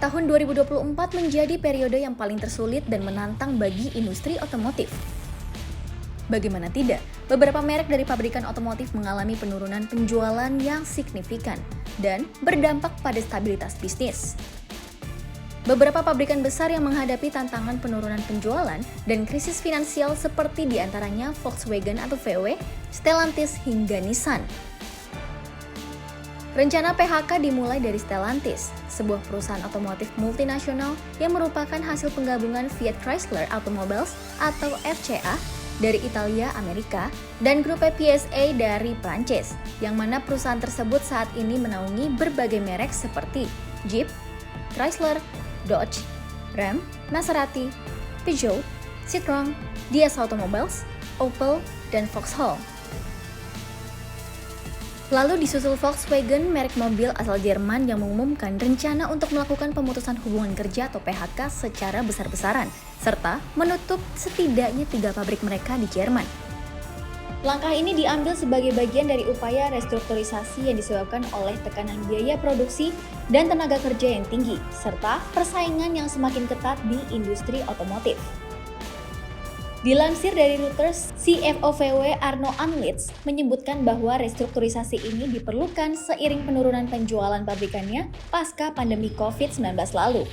Tahun 2024 menjadi periode yang paling tersulit dan menantang bagi industri otomotif. Bagaimana tidak, beberapa merek dari pabrikan otomotif mengalami penurunan penjualan yang signifikan dan berdampak pada stabilitas bisnis. Beberapa pabrikan besar yang menghadapi tantangan penurunan penjualan dan krisis finansial seperti diantaranya Volkswagen atau VW, Stellantis hingga Nissan. Rencana PHK dimulai dari Stellantis, sebuah perusahaan otomotif multinasional yang merupakan hasil penggabungan Fiat Chrysler Automobiles atau FCA dari Italia, Amerika, dan grup PSA dari Prancis, yang mana perusahaan tersebut saat ini menaungi berbagai merek seperti Jeep, Chrysler, Dodge, Ram, Maserati, Peugeot, Citroën, DS Automobiles, Opel, dan Vauxhall. Lalu disusul Volkswagen, merek mobil asal Jerman yang mengumumkan rencana untuk melakukan pemutusan hubungan kerja atau PHK secara besar-besaran, serta menutup setidaknya 3 pabrik mereka di Jerman. Langkah ini diambil sebagai bagian dari upaya restrukturisasi yang disebabkan oleh tekanan biaya produksi dan tenaga kerja yang tinggi, serta persaingan yang semakin ketat di industri otomotif. Dilansir dari Reuters, CFO VW Arno Antlitz menyebutkan bahwa restrukturisasi ini diperlukan seiring penurunan penjualan pabrikannya pasca pandemi COVID-19 lalu.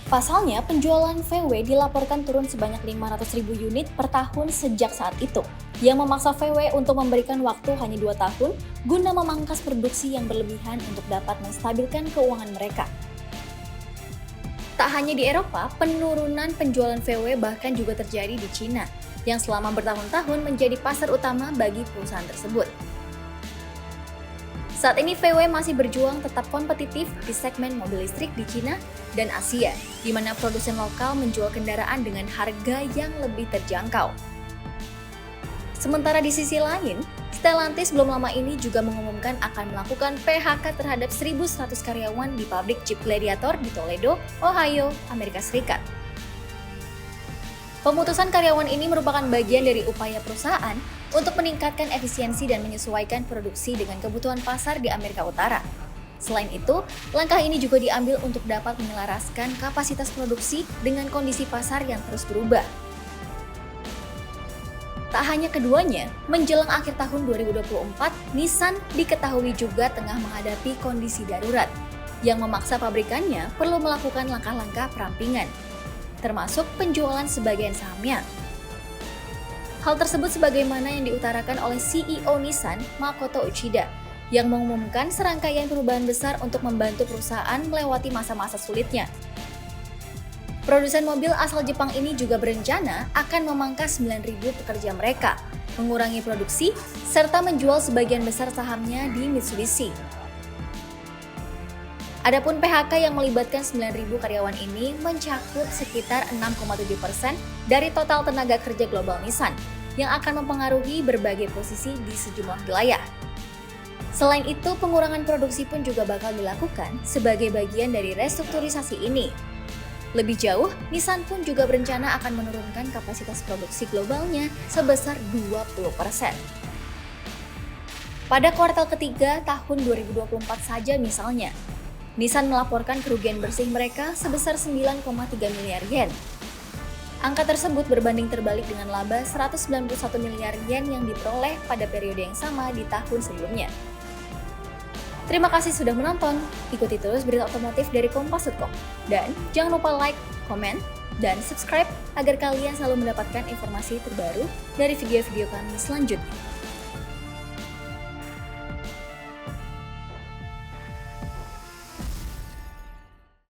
Pasalnya, penjualan VW dilaporkan turun sebanyak 500.000 unit per tahun sejak saat itu, yang memaksa VW untuk memberikan waktu hanya 2 tahun guna memangkas produksi yang berlebihan untuk dapat menstabilkan keuangan mereka. Tak hanya di Eropa, penurunan penjualan VW bahkan juga terjadi di Cina, yang selama bertahun-tahun menjadi pasar utama bagi perusahaan tersebut. Saat ini VW masih berjuang tetap kompetitif di segmen mobil listrik di Cina dan Asia, di mana produsen lokal menjual kendaraan dengan harga yang lebih terjangkau. Sementara di sisi lain, Stellantis belum lama ini juga mengumumkan akan melakukan PHK terhadap 1.100 karyawan di pabrik Jeep Gladiator di Toledo, Ohio, Amerika Serikat. Pemutusan karyawan ini merupakan bagian dari upaya perusahaan untuk meningkatkan efisiensi dan menyesuaikan produksi dengan kebutuhan pasar di Amerika Utara. Selain itu, langkah ini juga diambil untuk dapat menyelaraskan kapasitas produksi dengan kondisi pasar yang terus berubah. Tak hanya keduanya, menjelang akhir tahun 2024, Nissan diketahui juga tengah menghadapi kondisi darurat, yang memaksa pabrikannya perlu melakukan langkah-langkah perampingan, termasuk penjualan sebagian sahamnya. Hal tersebut sebagaimana yang diutarakan oleh CEO Nissan, Makoto Uchida, yang mengumumkan serangkaian perubahan besar untuk membantu perusahaan melewati masa-masa sulitnya. Produsen mobil asal Jepang ini juga berencana akan memangkas 9.000 pekerja mereka, mengurangi produksi, serta menjual sebagian besar sahamnya di Mitsubishi. Adapun PHK yang melibatkan 9.000 karyawan ini mencakup sekitar 6,7% dari total tenaga kerja global Nissan, yang akan mempengaruhi berbagai posisi di sejumlah wilayah. Selain itu, pengurangan produksi pun juga bakal dilakukan sebagai bagian dari restrukturisasi ini. Lebih jauh, Nissan pun juga berencana akan menurunkan kapasitas produksi globalnya sebesar 20%. Pada kuartal ketiga tahun 2024 saja misalnya, Nissan melaporkan kerugian bersih mereka sebesar 9,3 miliar yen. Angka tersebut berbanding terbalik dengan laba 191 miliar yen yang diperoleh pada periode yang sama di tahun sebelumnya. Terima kasih sudah menonton, ikuti terus berita otomotif dari Kompas.com. Dan jangan lupa like, komen, dan subscribe agar kalian selalu mendapatkan informasi terbaru dari video-video kami selanjutnya.